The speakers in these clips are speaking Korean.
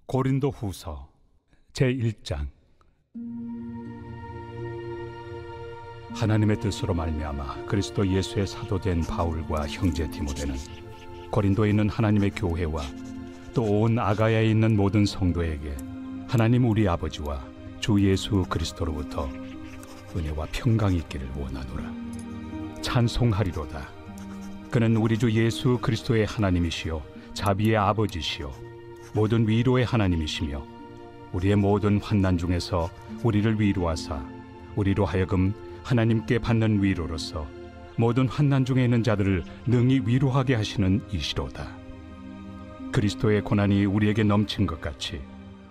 고린도후서 제1장. 하나님의 뜻으로 말미암아 그리스도 예수의 사도된 바울과 형제 디모데는 고린도에 있는 하나님의 교회와 또 온 아가야에 있는 모든 성도에게 하나님 우리 아버지와 주 예수 그리스도로부터 은혜와 평강이 있기를 원하노라. 찬송하리로다. 그는 우리 주 예수 그리스도의 하나님이시요 자비의 아버지시요 모든 위로의 하나님이시며 우리의 모든 환난 중에서 우리를 위로하사 우리로 하여금 하나님께 받는 위로로서 모든 환난 중에 있는 자들을 능히 위로하게 하시는 이시로다. 그리스도의 고난이 우리에게 넘친 것 같이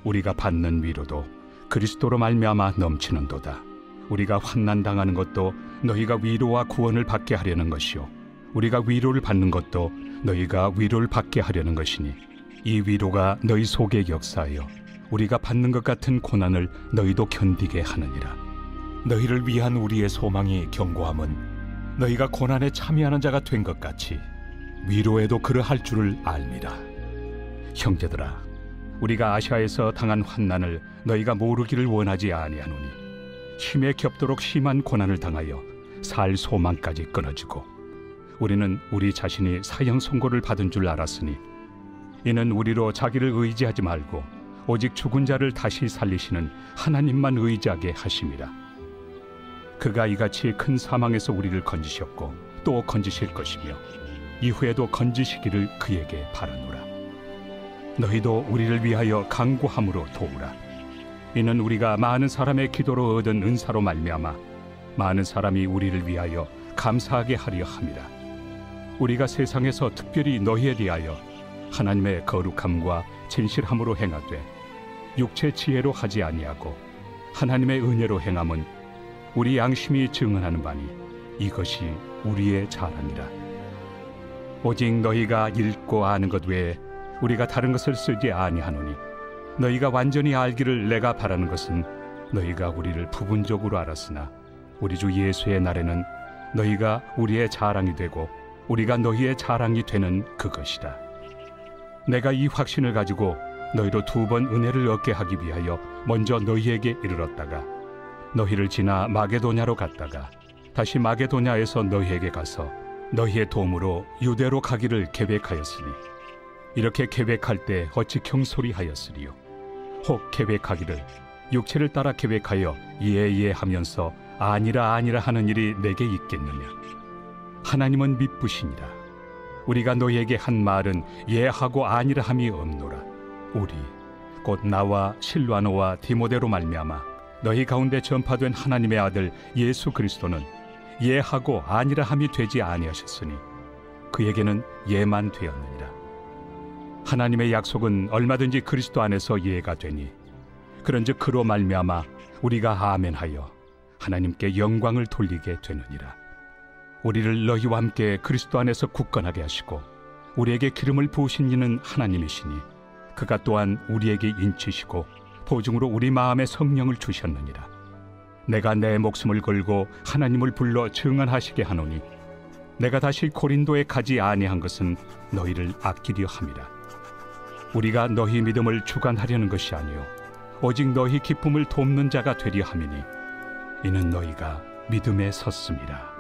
우리가 받는 위로도 그리스도로 말미암아 넘치는도다. 우리가 환난 당하는 것도 너희가 위로와 구원을 받게 하려는 것이요 우리가 위로를 받는 것도 너희가 위로를 받게 하려는 것이니 이 위로가 너희 속에 역사하여 우리가 받는 것 같은 고난을 너희도 견디게 하느니라. 너희를 위한 우리의 소망이 견고함은 너희가 고난에 참여하는 자가 된 것 같이 위로에도 그러할 줄을 알미라. 형제들아, 우리가 아시아에서 당한 환난을 너희가 모르기를 원하지 아니하노니 힘에 겹도록 심한 고난을 당하여 살 소망까지 끊어지고 우리는 우리 자신이 사형 선고를 받은 줄 알았으니 이는 우리로 자기를 의지하지 말고 오직 죽은 자를 다시 살리시는 하나님만 의지하게 하심이라. 그가 이같이 큰 사망에서 우리를 건지셨고 또 건지실 것이며 이후에도 건지시기를 그에게 바라노라. 너희도 우리를 위하여 간구함으로 도우라. 이는 우리가 많은 사람의 기도로 얻은 은사로 말미암아 많은 사람이 우리를 위하여 감사하게 하려 함이라. 우리가 세상에서 특별히 너희에 대하여 하나님의 거룩함과 진실함으로 행하되 육체 지혜로 하지 아니하고 하나님의 은혜로 행함은 우리 양심이 증언하는 바니 이것이 우리의 자랑이라. 오직 너희가 읽고 아는 것 외에 우리가 다른 것을 쓰지 아니하노니 너희가 완전히 알기를 내가 바라는 것은 너희가 우리를 부분적으로 알았으나 우리 주 예수의 날에는 너희가 우리의 자랑이 되고 우리가 너희의 자랑이 되는 그것이다. 내가 이 확신을 가지고 너희로 2번 은혜를 얻게 하기 위하여 먼저 너희에게 이르렀다가 너희를 지나 마게도냐로 갔다가 다시 마게도냐에서 너희에게 가서 너희의 도움으로 유대로 가기를 계획하였으니 이렇게 계획할 때 어찌 경솔이하였으리요. 혹 계획하기를 육체를 따라 계획하여 예하면서 아니라 하는 일이 내게 있겠느냐. 하나님은 미쁘시니라. 우리가 너희에게 한 말은 예하고 아니라 함이 없노라. 우리 곧 나와 실와노와 디모데로 말미암아 너희 가운데 전파된 하나님의 아들 예수 그리스도는 예하고 아니라 함이 되지 아니하셨으니 그에게는 예만 되었느니라. 하나님의 약속은 얼마든지 그리스도 안에서 예가 되니 그런즉 그로 말미암아 우리가 아멘하여 하나님께 영광을 돌리게 되느니라. 우리를 너희와 함께 그리스도 안에서 굳건하게 하시고 우리에게 기름을 부으신 이는 하나님이시니 그가 또한 우리에게 인치시고 보증으로 우리 마음에 성령을 주셨느니라. 내가 내 목숨을 걸고 하나님을 불러 증언하시게 하노니 내가 다시 고린도에 가지 아니한 것은 너희를 아끼려 함이라. 우리가 너희 믿음을 주관하려는 것이 아니요 오직 너희 기쁨을 돕는 자가 되려 함이니 이는 너희가 믿음에 섰음이라.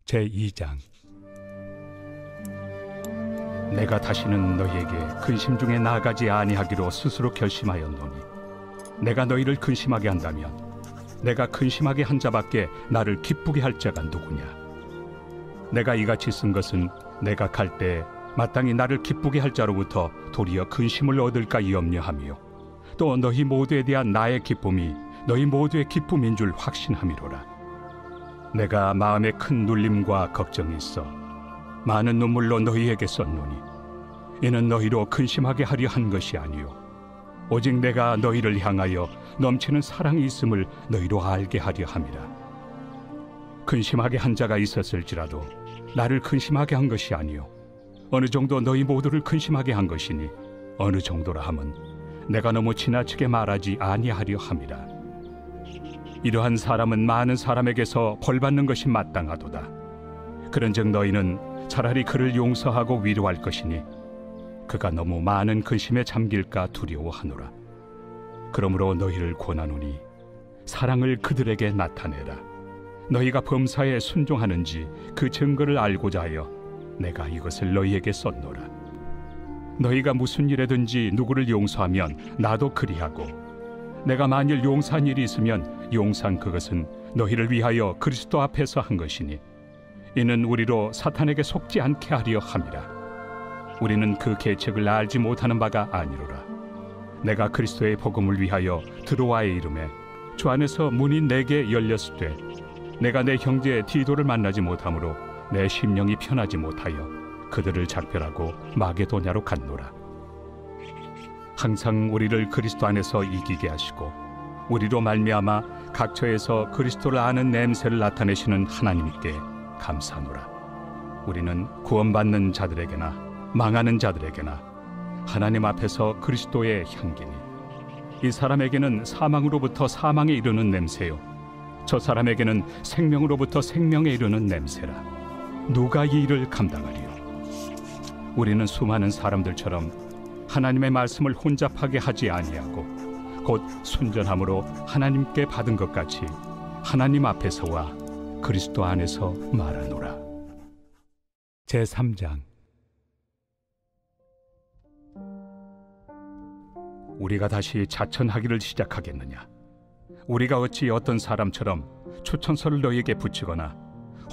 제2장. 내가 다시는 너희에게 근심 중에 나아가지 아니하기로 스스로 결심하였노니 내가 너희를 근심하게 한다면 내가 근심하게 한 자밖에 나를 기쁘게 할 자가 누구냐. 내가 이같이 쓴 것은 내가 갈 때 마땅히 나를 기쁘게 할 자로부터 도리어 근심을 얻을까 염려하며 또 너희 모두에 대한 나의 기쁨이 너희 모두의 기쁨인 줄 확신함이로라. 내가 마음에 큰 눌림과 걱정이 있어 많은 눈물로 너희에게 썼노니 이는 너희로 근심하게 하려 한 것이 아니요 오직 내가 너희를 향하여 넘치는 사랑이 있음을 너희로 알게 하려 함이라. 근심하게 한 자가 있었을지라도 나를 근심하게 한 것이 아니요 어느 정도 너희 모두를 근심하게 한 것이니 어느 정도라 함은 내가 너무 지나치게 말하지 아니하려 함이라. 이러한 사람은 많은 사람에게서 벌받는 것이 마땅하도다. 그런즉 너희는 차라리 그를 용서하고 위로할 것이니 그가 너무 많은 근심에 잠길까 두려워하노라. 그러므로 너희를 권하노니 사랑을 그들에게 나타내라. 너희가 범사에 순종하는지 그 증거를 알고자 하여 내가 이것을 너희에게 썼노라. 너희가 무슨 일에든지 누구를 용서하면 나도 그리하고, 내가 만일 용서한 일이 있으면 용서한 그것은 너희를 위하여 그리스도 앞에서 한 것이니 이는 우리로 사탄에게 속지 않게 하려 함이라. 우리는 그 계책을 알지 못하는 바가 아니로라. 내가 그리스도의 복음을 위하여 드로아에 이름에 주 안에서 문이 내게 열렸을 때 내가 내 형제 디도를 만나지 못하므로 내 심령이 편하지 못하여 그들을 작별하고 마게도냐로 갔노라. 항상 우리를 그리스도 안에서 이기게 하시고 우리로 말미암아 각처에서 그리스도를 아는 냄새를 나타내시는 하나님께 감사하노라. 우리는 구원받는 자들에게나 망하는 자들에게나 하나님 앞에서 그리스도의 향기니, 이 사람에게는 사망으로부터 사망에 이르는 냄새요 저 사람에게는 생명으로부터 생명에 이르는 냄새라. 누가 이 일을 감당하리요? 우리는 수많은 사람들처럼 하나님의 말씀을 혼잡하게 하지 아니하고 곧 순전함으로 하나님께 받은 것 같이 하나님 앞에서와 그리스도 안에서 말하노라. 제3장. 우리가 다시 자천하기를 시작하겠느냐? 우리가 어찌 어떤 사람처럼 추천서를 너희에게 붙이거나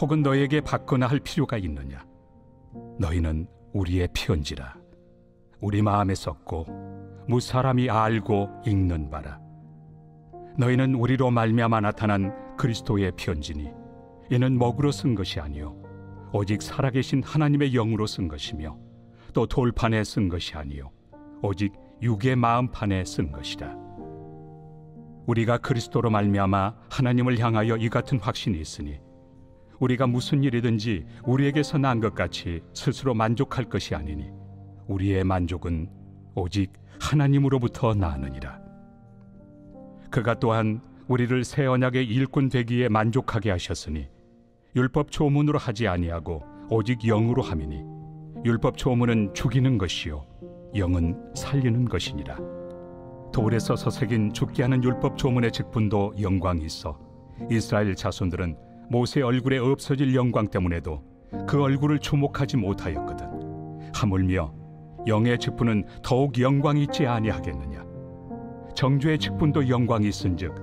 혹은 너희에게 받거나 할 필요가 있느냐? 너희는 우리의 편지라. 우리 마음에 썼고 무사람이 알고 읽는 바라. 너희는 우리로 말미암아 나타난 그리스도의 편지니 이는 먹으로 쓴 것이 아니요 오직 살아계신 하나님의 영으로 쓴 것이며 또 돌판에 쓴 것이 아니요 오직 육의 마음판에 쓴 것이라. 우리가 그리스도로 말미암아 하나님을 향하여 이 같은 확신이 있으니 우리가 무슨 일이든지 우리에게서 난 것 같이 스스로 만족할 것이 아니니 우리의 만족은 오직 하나님으로부터 나느니라. 그가 또한 우리를 새 언약의 일꾼 되기에 만족하게 하셨으니 율법 조문으로 하지 아니하고 오직 영으로 함이니 율법 조문은 죽이는 것이요 영은 살리는 것이니라. 돌에 써서 새긴 죽게 하는 율법 조문의 직분도 영광이 있어 이스라엘 자손들은 모세 얼굴에 없어질 영광 때문에도 그 얼굴을 주목하지 못하였거든. 하물며 영의 직분은 더욱 영광이 있지 아니하겠느냐? 정죄의 직분도 영광이 있은즉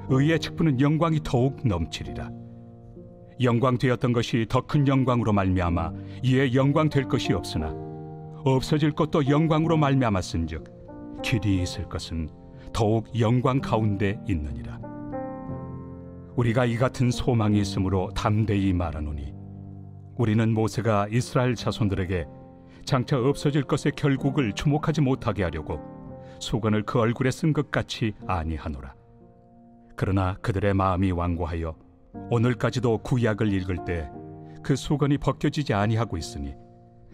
의의 직분은 영광이 더욱 넘치리라. 영광 되었던 것이 더 큰 영광으로 말미암아 이에 영광 될 것이 없으나 없어질 것도 영광으로 말미암았은즉 길이 있을 것은 더욱 영광 가운데 있느니라. 우리가 이 같은 소망이 있으므로 담대히 말하노니 우리는 모세가 이스라엘 자손들에게 장차 없어질 것의 결국을 주목하지 못하게 하려고 수건을 그 얼굴에 쓴 것 같이 아니하노라. 그러나 그들의 마음이 완고하여 오늘까지도 구약을 읽을 때 그 수건이 벗겨지지 아니하고 있으니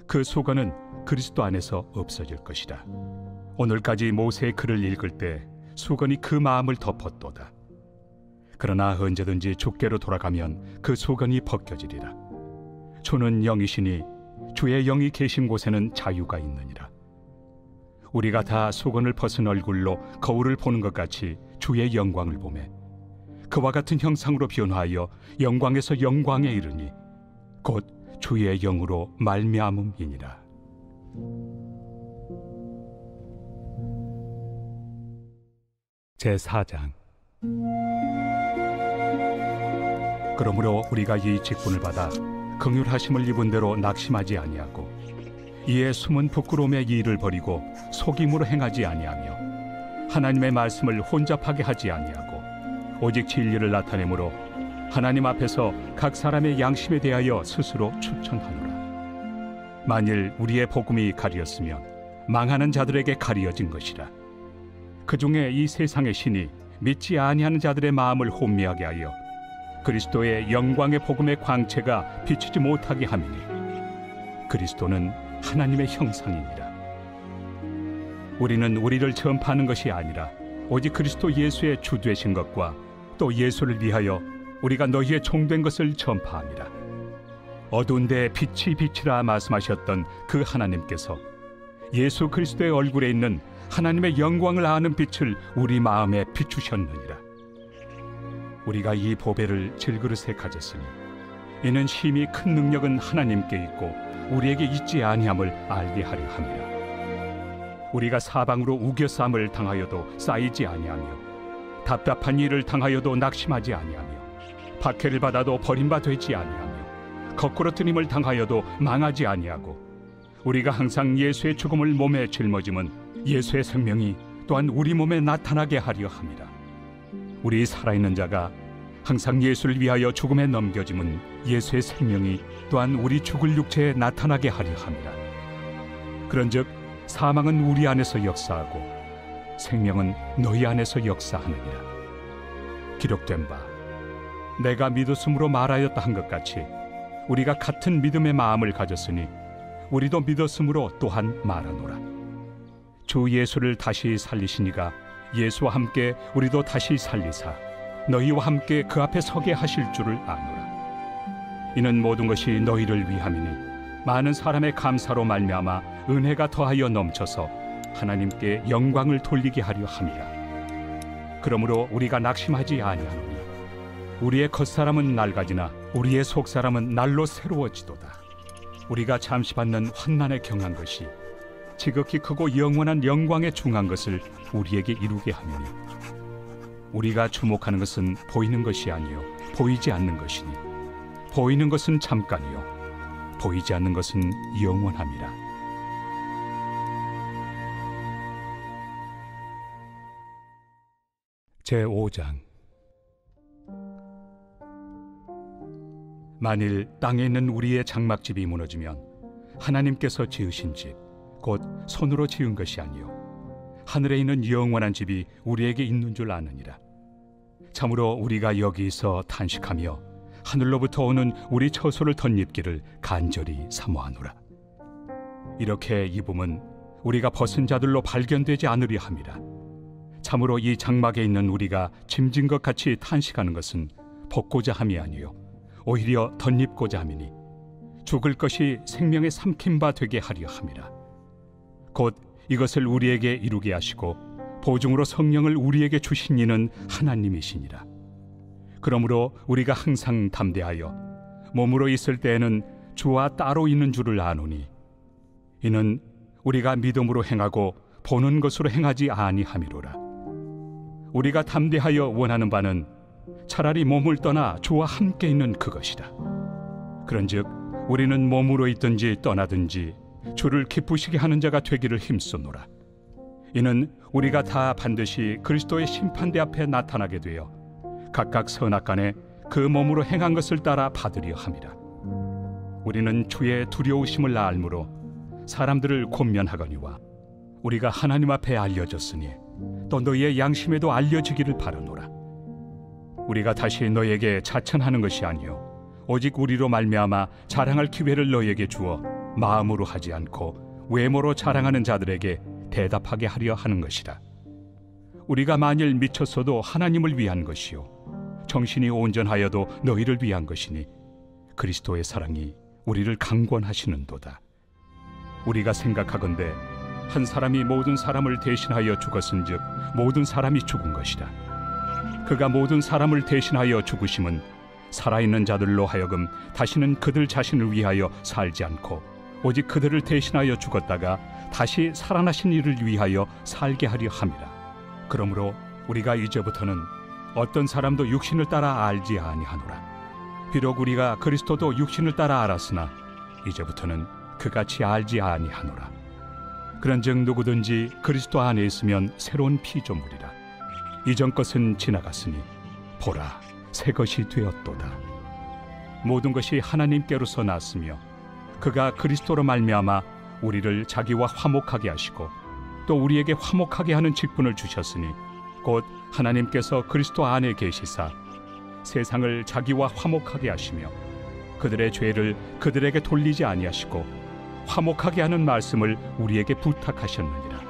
그 수건은 그리스도 안에서 없어질 것이라. 오늘까지 모세의 글을 읽을 때 수건이 그 마음을 덮었도다. 그러나 언제든지 주께로 돌아가면 그 수건이 벗겨지리라. 주는 영이시니 주의 영이 계신 곳에는 자유가 있느니라. 우리가 다 수건을 벗은 얼굴로 거울을 보는 것 같이 주의 영광을 보매 그와 같은 형상으로 변화하여 영광에서 영광에 이르니 곧 주의 영으로 말미암음이니라. 제4장. 그러므로 우리가 이 직분을 받아 긍휼하심을 입은 대로 낙심하지 아니하고 이에 숨은 부끄러움의 일을 버리고 속임으로 행하지 아니하며 하나님의 말씀을 혼잡하게 하지 아니하고 오직 진리를 나타내므로 하나님 앞에서 각 사람의 양심에 대하여 스스로 추천하노라. 만일 우리의 복음이 가리었으면 망하는 자들에게 가리어진 것이라. 그 중에 이 세상의 신이 믿지 아니하는 자들의 마음을 혼미하게 하여 그리스도의 영광의 복음의 광채가 비치지 못하게 함이니 그리스도는 하나님의 형상이니라. 우리는 우리를 전파하는 것이 아니라 오직 그리스도 예수의 주 되신 것과 또 예수를 위하여 우리가 너희의 종된 것을 전파함이라. 어두운 데 빛이 비치라 말씀하셨던 그 하나님께서 예수 그리스도의 얼굴에 있는 하나님의 영광을 아는 빛을 우리 마음에 비추셨느니라. 우리가 이 보배를 질그릇에 가졌으니 이는 심히 큰 능력은 하나님께 있고 우리에게 있지 아니함을 알게 하려 함이라. 우리가 사방으로 우겨싸움을 당하여도 쌓이지 아니하며 답답한 일을 당하여도 낙심하지 아니하며 박해를 받아도 버림받지 아니하며 거꾸러뜨림을 당하여도 망하지 아니하고 우리가 항상 예수의 죽음을 몸에 짊어짐은 예수의 생명이 또한 우리 몸에 나타나게 하려 함이라. 우리 살아있는 자가 항상 예수를 위하여 죽음에 넘겨짐은 예수의 생명이 또한 우리 죽을 육체에 나타나게 하려 함이라. 그런즉 사망은 우리 안에서 역사하고 생명은 너희 안에서 역사하느니라. 기록된 바 내가 믿었으므로 말하였다 한 것 같이 우리가 같은 믿음의 마음을 가졌으니 우리도 믿었으므로 또한 말하노라. 주 예수를 다시 살리시니가 예수와 함께 우리도 다시 살리사 너희와 함께 그 앞에 서게 하실 줄을 아노라. 이는 모든 것이 너희를 위함이니 많은 사람의 감사로 말미암아 은혜가 더하여 넘쳐서 하나님께 영광을 돌리게 하려 함이라. 그러므로 우리가 낙심하지 아니하노니 우리의 겉사람은 낡아지나 우리의 속사람은 날로 새로워지도다. 우리가 잠시 받는 환난에 경한 것이 지극히 크고 영원한 영광에 중한 것을 우리에게 이루게 하느니 우리가 주목하는 것은 보이는 것이 아니요 보이지 않는 것이니 보이는 것은 잠깐이요 보이지 않는 것은 영원함이라. 제5장. 만일 땅에 있는 우리의 장막집이 무너지면 하나님께서 지으신 집 곧 손으로 지은 것이 아니요 하늘에 있는 영원한 집이 우리에게 있는 줄 아느니라. 참으로 우리가 여기서 탄식하며 하늘로부터 오는 우리 처소를 덧입기를 간절히 사모하노라. 이렇게 입음은 우리가 벗은 자들로 발견되지 않으려 함이라. 참으로 이 장막에 있는 우리가 짐진 것 같이 탄식하는 것은 벗고자 함이 아니요 오히려 덧입고자 함이니 죽을 것이 생명의 삼킨 바 되게 하려 함이라. 곧 이것을 우리에게 이루게 하시고 보증으로 성령을 우리에게 주신 이는 하나님이시니라. 그러므로 우리가 항상 담대하여 몸으로 있을 때에는 주와 따로 있는 줄을 아노니 이는 우리가 믿음으로 행하고 보는 것으로 행하지 아니함이로라. 우리가 담대하여 원하는 바는 차라리 몸을 떠나 주와 함께 있는 그것이라. 그런즉 우리는 몸으로 있든지 떠나든지 주를 기쁘시게 하는 자가 되기를 힘쓰노라. 이는 우리가 다 반드시 그리스도의 심판대 앞에 나타나게 되어 각각 선악간에 그 몸으로 행한 것을 따라 받으려 함이라. 우리는 주의 두려우심을 알므로 사람들을 권면하거니와 우리가 하나님 앞에 알려졌으니 또 너희의 양심에도 알려지기를 바라노라. 우리가 다시 너희에게 자천하는 것이 아니요 오직 우리로 말미암아 자랑할 기회를 너희에게 주어 마음으로 하지 않고 외모로 자랑하는 자들에게 대답하게 하려 하는 것이라. 우리가 만일 미쳤어도 하나님을 위한 것이요 정신이 온전하여도 너희를 위한 것이니 그리스도의 사랑이 우리를 강권하시는도다. 우리가 생각하건대 한 사람이 모든 사람을 대신하여 죽었은즉 모든 사람이 죽은 것이라. 그가 모든 사람을 대신하여 죽으심은 살아있는 자들로 하여금 다시는 그들 자신을 위하여 살지 않고 오직 그들을 대신하여 죽었다가 다시 살아나신 이를 위하여 살게 하려 함이라. 그러므로 우리가 이제부터는 어떤 사람도 육신을 따라 알지 아니하노라. 비록 우리가 그리스도도 육신을 따라 알았으나 이제부터는 그같이 알지 아니하노라. 그런즉 누구든지 그리스도 안에 있으면 새로운 피조물이라. 이전 것은 지나갔으니 보라 새 것이 되었도다. 모든 것이 하나님께로서 났으며 그가 그리스도로 말미암아 우리를 자기와 화목하게 하시고 또 우리에게 화목하게 하는 직분을 주셨으니 곧 하나님께서 그리스도 안에 계시사 세상을 자기와 화목하게 하시며 그들의 죄를 그들에게 돌리지 아니하시고 화목하게 하는 말씀을 우리에게 부탁하셨느니라.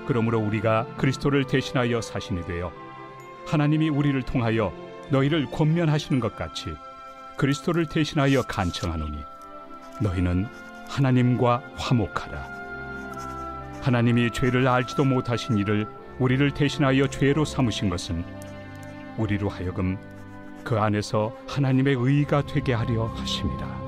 그러므로 우리가 그리스도를 대신하여 사신이 되어 하나님이 우리를 통하여 너희를 권면하시는 것 같이 그리스도를 대신하여 간청하노니 너희는 하나님과 화목하라. 하나님이 죄를 알지도 못하신 이를 우리를 대신하여 죄로 삼으신 것은 우리로 하여금 그 안에서 하나님의 의가 되게 하려 하심이라.